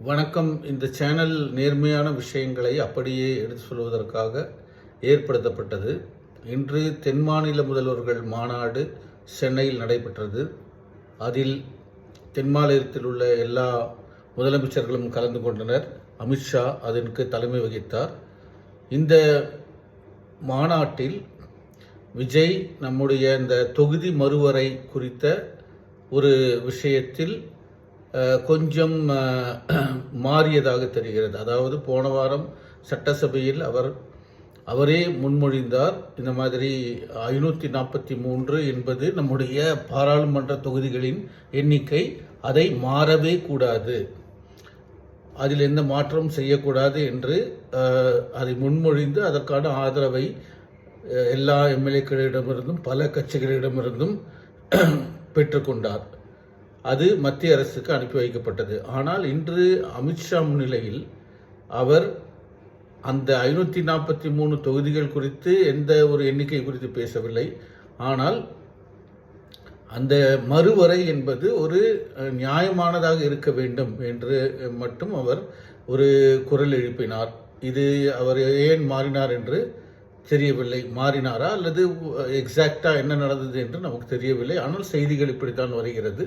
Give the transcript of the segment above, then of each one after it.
வணக்கம். இந்த சேனல் நேர்மையான விஷயங்களை அப்படியே எடுத்து சொல்வதற்காக ஏற்படுத்தப்பட்டது. இன்று தென் மாநில முதல்வர்கள் மாநாடு சென்னையில் நடைபெற்றது. அதில் தென் மாநிலத்தில் உள்ள எல்லா முதலமைச்சர்களும் கலந்து கொண்டனர். அமித்ஷா அதற்கு தலைமை வகித்தார். இந்த மாநாட்டில் விஜய் நம்முடைய இந்த தொகுதி மறுவரை குறித்த ஒரு விஷயத்தில் கொஞ்சம் மாறியதாக தெரிகிறது. அதாவது போன வாரம் சட்டசபையில் அவரே முன்மொழிந்தார், இந்த மாதிரி 543 என்பது நம்முடைய பாராளுமன்ற தொகுதிகளின் எண்ணிக்கை, அதை மாறவே கூடாது, அதில் எந்த மாற்றம் செய்யக்கூடாது என்று அதை முன்மொழிந்து அதற்கான ஆதரவை எல்லா எம்எல்ஏக்களிடமிருந்தும் பல கட்சிகளிடமிருந்தும் பெற்றுக்கொண்டார். அது மத்திய அரசுக்கு அனுப்பி வைக்கப்பட்டது. ஆனால் இன்று அமித்ஷா முன்னிலையில் அவர் அந்த 543 தொகுதிகள் குறித்து எந்த ஒரு எண்ணிக்கை குறித்து பேசவில்லை. ஆனால் அந்த மறுவரை என்பது ஒரு நியாயமானதாக இருக்க வேண்டும் என்று மட்டும் அவர் ஒரு குரல் எழுப்பினார். இது அவர் ஏன் மாறினார் என்று தெரியவில்லை. மாறினாரா அல்லது எக்ஸாக்டாக என்ன நடந்தது என்று நமக்கு தெரியவில்லை. ஆனால் செய்திகள் இப்படித்தான் வருகிறது.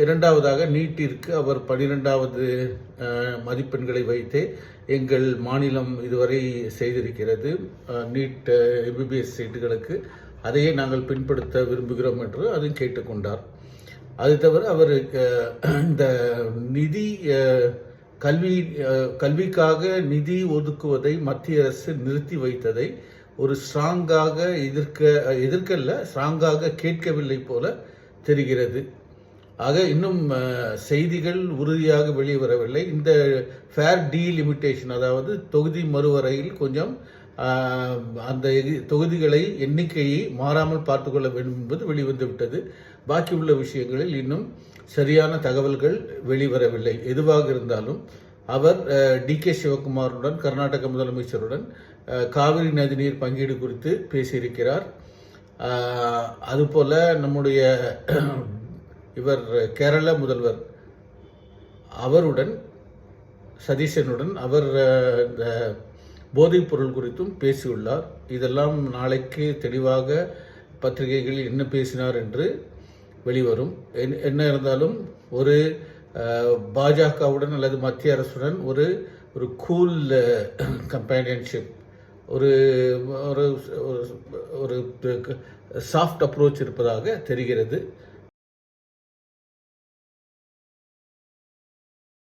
இரண்டாவதாக, நீட்டிற்கு அவர் 12வது மதிப்பெண்களை வைத்தே எங்கள் மாநிலம் இதுவரை செய்திருக்கிறது. நீட் எம்பிபிஎஸ் சீட்டுகளுக்கு அதையே நாங்கள் பின்படுத்த விரும்புகிறோம் என்று அதையும் கேட்டுக்கொண்டார். அது தவிர அவர் இந்த நிதி கல்விக்காக நிதி ஒதுக்குவதை மத்திய அரசு நிறுத்தி வைத்ததை ஒரு ஸ்ட்ராங்காக ஸ்ட்ராங்காக கேட்கவில்லை போல தெரிகிறது. ஆக இன்னும் செய்திகள் உறுதியாக வெளியே வரவில்லை. இந்த ஃபேர் டீலிமிட்டேஷன், அதாவது தொகுதி மறுவரையில் கொஞ்சம் அந்த தொகுதிகளை எண்ணிக்கையை மாறாமல் பார்த்துக்கொள்ள வேண்டும் என்பது வெளிவந்து விட்டது. பாக்கி உள்ள விஷயங்களில் இன்னும் சரியான தகவல்கள் வெளிவரவில்லை. எதுவாக இருந்தாலும் அவர் டி.கே. சிவகுமாருடன், கர்நாடக முதலமைச்சருடன் காவிரி நதிநீர் பங்கீடு குறித்து பேசியிருக்கிறார். அதுபோல நம்முடைய இவர் கேரள முதல்வர் அவருடன் சதீஷனுடன் அவர் இந்த போதைப் பொருள் குறித்தும் பேசியுள்ளார். இதெல்லாம் நாளைக்கு தெளிவாக பத்திரிகைகளில் என்ன பேசினார் என்று வெளிவரும். என்ன இருந்தாலும் ஒரு பாஜகவுடன் அல்லது மத்திய அரசுடன் ஒரு கூல் கம்பேனியன்ஷிப், ஒரு ஒரு சாஃப்ட் அப்ரோச் இருப்பதாக தெரிகிறது.